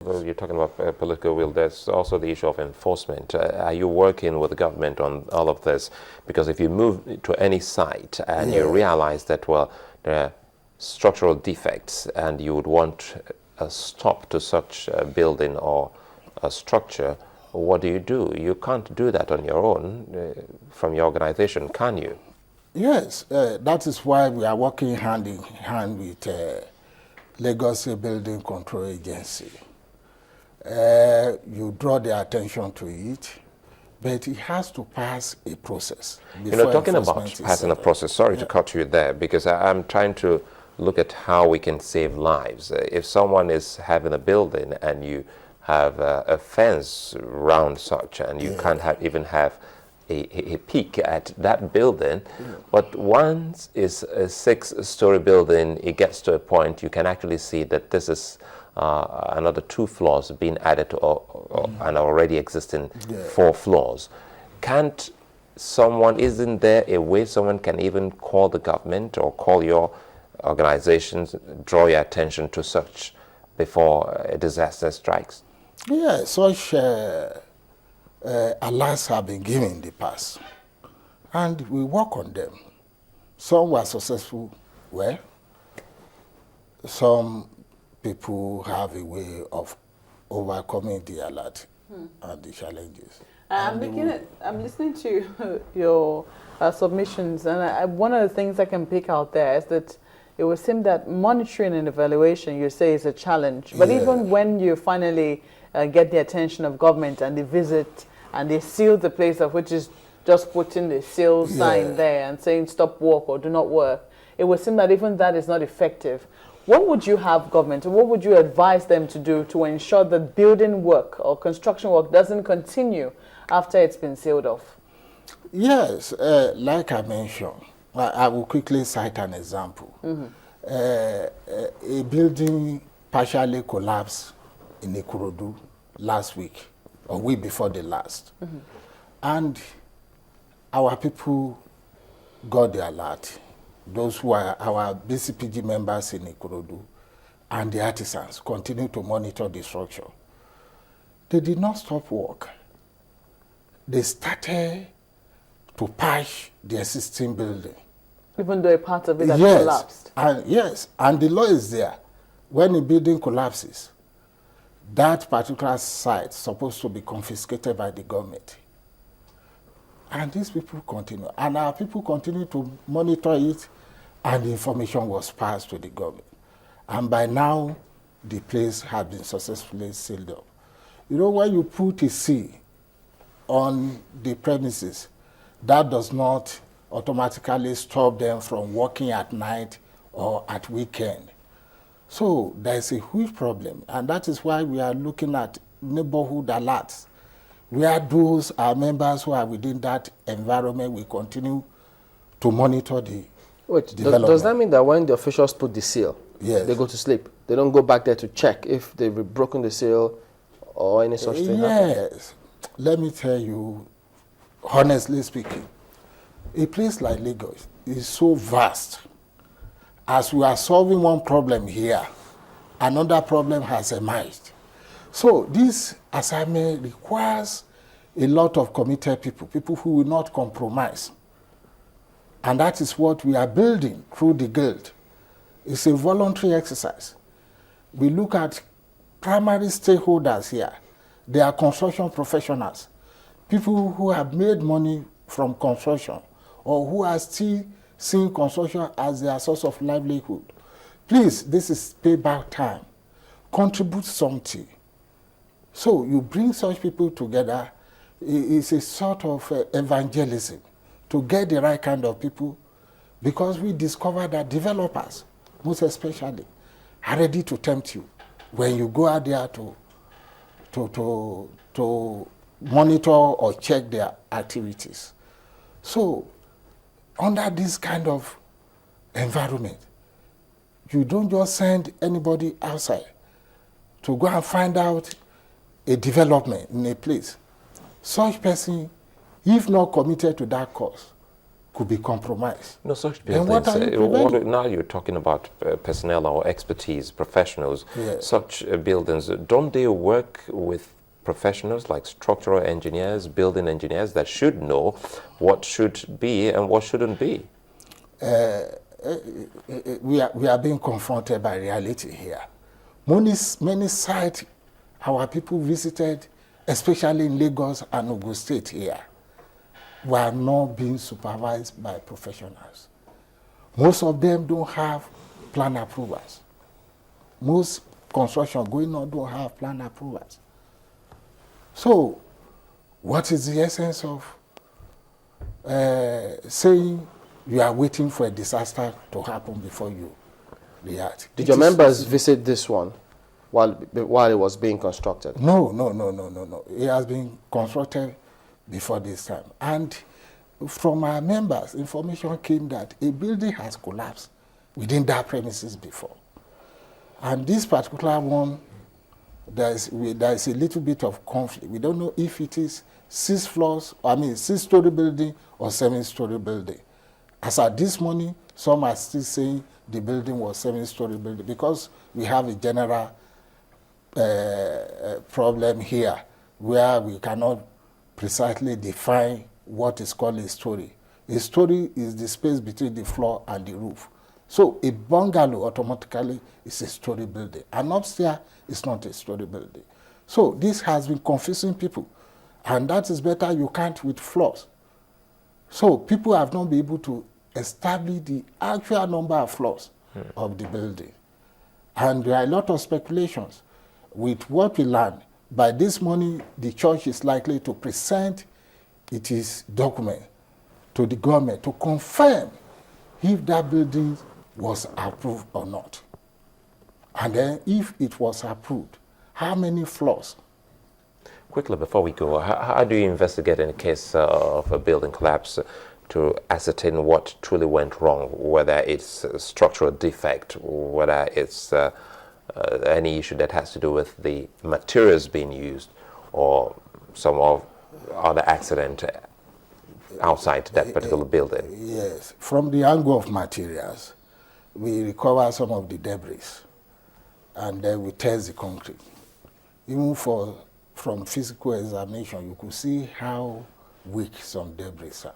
Well, you're talking about political will. There's also the issue of enforcement. Are you working with the government on all of this? Because if you move to any site and you realize that, well, there are structural defects and you would want a stop to such a building or a structure, what do? You can't do that on your own from your organization, can you? Yes, that is why we are working hand in hand with Lagos Building Control Agency. You draw their attention to it, but it has to pass a process. You know, talking about passing a process, sorry to cut you there, because I'm trying to look at how we can save lives. If someone is having a building and you have a fence around such, and you can't even have a peek at that building, but once it's a 6-story building, it gets to a point you can actually see that this is another 2 floors being added to an already existing 4 floors. Can't someone, isn't there a way someone can even call the government or call your organizations, draw your attention to such before a disaster strikes? Yeah, such alerts have been given in the past, and we work on them. Some were successful, well, some people have a way of overcoming the alert and the challenges. I'm listening to your submissions, and one of the things I can pick out there is that it would seem that monitoring and evaluation, you say, is a challenge. But even when you finally get the attention of government and they visit and they seal the place of which is just putting the seal sign there and saying stop work or do not work, it would seem that even that is not effective. What would you have government, what would you advise them to do to ensure that building work or construction work doesn't continue after it's been sealed off? Yes, like I mentioned, I will quickly cite an example. A building partially collapsed in Ikorodu last week, or week before the last. And our people got the alert. Those who are our BCPG members in Ikorodu and the artisans continue to monitor the structure. They did not stop work. They started to patch the existing building. Even though a part of it has collapsed? And the law is there. When a building collapses, that particular site is supposed to be confiscated by the government. And these people continue. And our people continue to monitor it, and the information was passed to the government. And by now, the place has been successfully sealed up. You know, when you put a seal on the premises, that does not automatically stop them from working at night or at weekend. So there's a huge problem, and that is why we are looking at neighborhood alerts, where those are members who are within that environment will continue to monitor the development. Does that mean that when the officials put the seal, they go to sleep? They don't go back there to check if they've broken the seal or any such thing? Yes. Let me tell you, honestly speaking, a place like Lagos is so vast. As we are solving one problem here, another problem has emerged. So this assignment requires a lot of committed people who will not compromise. And that is what we are building through the Guild. It's a voluntary exercise. We look at primary stakeholders here. They are construction professionals, people who have made money from construction or who are still seeing construction as their source of livelihood. Please, this is payback time. Contribute something. So you bring such people together. It's a sort of evangelism to get the right kind of people, because we discover that developers, most especially, are ready to tempt you when you go out there to monitor or check their activities. So under this kind of environment, you don't just send anybody outside to go and find out a development in a place. Such person, if not committed to that cause, could be compromised. No, such Then buildings. what are you preventing? Now you're talking about personnel or expertise, professionals. Yeah. Such buildings, don't they work with professionals like structural engineers, building engineers that should know what should be and what shouldn't be? We are being confronted by reality here. Many sites our people visited, especially in Lagos and Ogun State here, were not being supervised by professionals. Most of them don't have plan approvals. Most construction going on don't have plan approvals. So, what is the essence of saying you are waiting for a disaster to happen before you react? Did your members visit this one while it was being constructed? No. It has been constructed before this time. And from our members, information came that a building has collapsed within that premises before. And this particular one, there is a little bit of conflict. We don't know if it is 6-story building or 7-story building. As at this morning, some are still saying the building was 7-story building because we have a general problem here where we cannot precisely define what is called a story. A story is the space between the floor and the roof. So a bungalow automatically is a story building. An upstairs is not a story building. So this has been confusing people. And that is better you can't with floors. So people have not been able to establish the actual number of floors of the building. And there are a lot of speculations. With what we learned, by this morning, the church is likely to present its document to the government to confirm if that building was approved or not. And then if it was approved, how many floors? Quickly, before we go, how do you investigate in a case of a building collapse to ascertain what truly went wrong, whether it's a structural defect, whether it's any issue that has to do with the materials being used or some other accident outside that particular building? Yes. From the angle of materials, we recover some of the debris and then we test the concrete. Even from physical examination, you could see how weak some debris are.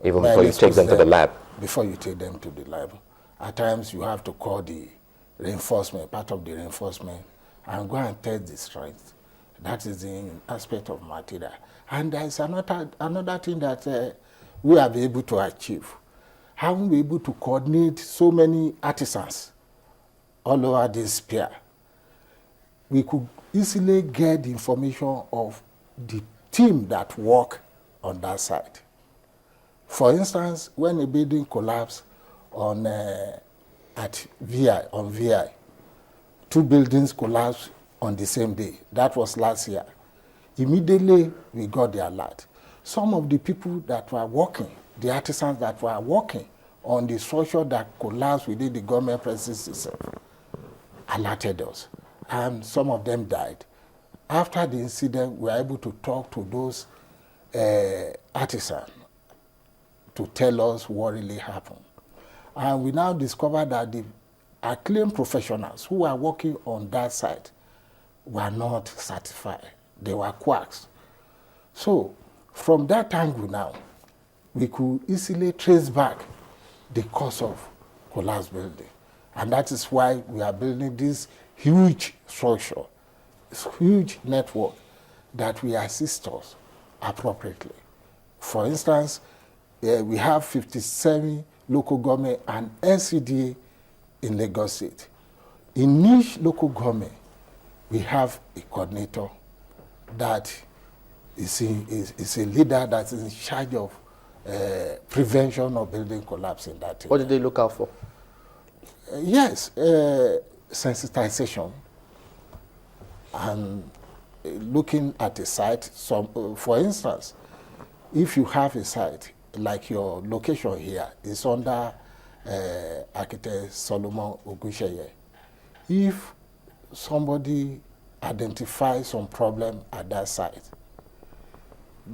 Even before you take them to the lab? Before you take them to the lab. At times you have to call the reinforcement, part of the reinforcement, and go and test the strength. That is the aspect of material. And there is another thing that we have been able to achieve. Having been able to coordinate so many artisans all over this sphere, we could easily get the information of the team that work on that site. For instance, when a building collapsed at VI, 2 buildings collapsed on the same day. That was last year. Immediately, we got the alert. Some of the people that were working, the artisans that were working on the structure that collapsed within the government premises alerted us. And some of them died. After the incident, we were able to talk to those artisans to tell us what really happened. And we now discovered that the acclaimed professionals who were working on that site were not certified. They were quacks. So from that angle now, we could easily trace back the cause of collapsed building. And that is why we are building this huge structure, this huge network that will assist us appropriately. For instance, we have 57 local government and NCDA in Lagos State. In each local government, we have a coordinator that is a leader that is in charge of prevention of building collapse in that area. What did they look out for? Yes, sensitization and looking at a site. For instance, if you have a site like your location here is under architect Solomon Ogunseye, if somebody identifies some problem at that site,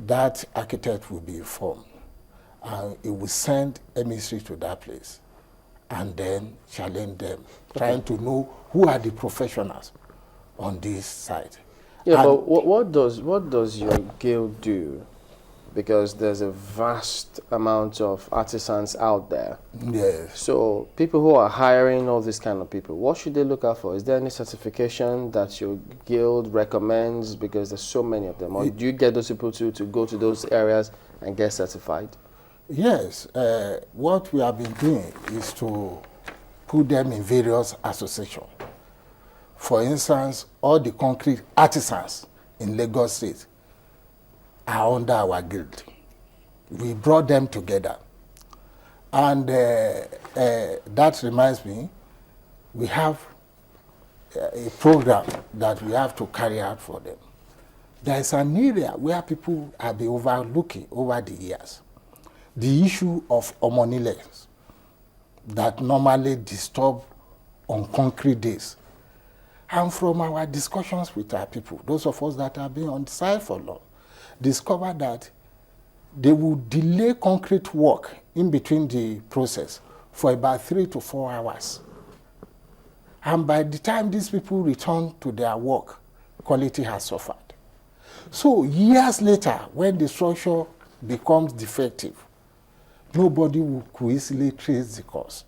that architect will be informed. and it will send emissary to that place and then challenge them, trying to know who are the professionals on this side. Yeah, and but what does your guild do? Because there's a vast amount of artisans out there. yes. So people who are hiring all these kind of people, what should they look out for? Is there any certification that your guild recommends? Because there's so many of them. Or do you get those people to go to those areas and get certified? Yes. What we have been doing is to put them in various associations. For instance, all the concrete artisans in Lagos State are under our guild. We brought them together. And that reminds me, we have a program that we have to carry out for them. There is an area where people have been overlooking over the years. The issue of homonylens that normally disturb on concrete days. And from our discussions with our people, those of us that have been on the side for long, discover that they will delay concrete work in between the process for about 3 to 4 hours. And by the time these people return to their work, quality has suffered. So years later, when the structure becomes defective, nobody could easily trace the cause.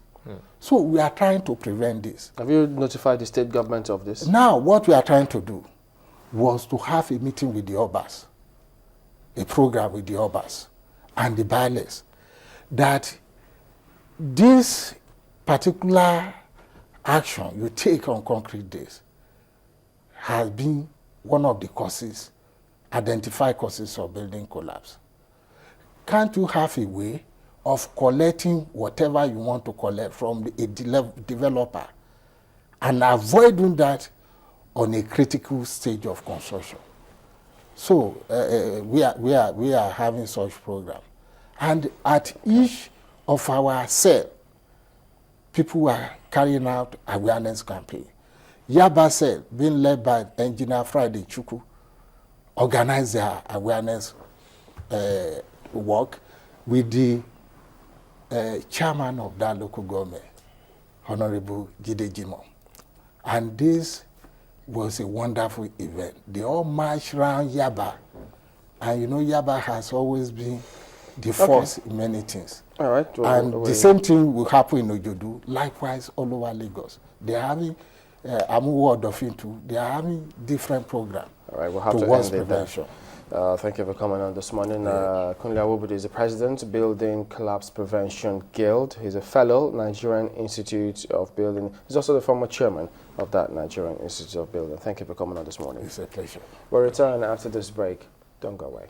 So we are trying to prevent this. Have you notified the state government of this? Now, what we are trying to do was to have a meeting with the Obas, a program with the Obas and the bailiffs, that this particular action you take on concrete days has been one of the causes, identified causes of building collapse. Can't you have a way of collecting whatever you want to collect from a developer and avoid doing that on a critical stage of construction? So we are having such program. And at each of our cell, people are carrying out awareness campaign. Yaba cell, being led by Engineer Friday Chuku, organize their awareness work with the chairman of that local government, Honorable Jide Jimo. And this was a wonderful event. They all marched around Yaba. And you know, Yaba has always been the force in many things. All right. And the same thing will happen in Ojodu, likewise all over Lagos. They are having, Amuwo Odofin too, they are having different programs. All right, we'll have towards to end prevention. Thank you for coming on this morning. Kunle Awobode is the president, Building Collapse Prevention Guild. He's a fellow, Nigerian Institute of Building. He's also the former chairman of that Nigerian Institute of Building. Thank you for coming on this morning. It's a pleasure. We'll return after this break. Don't go away.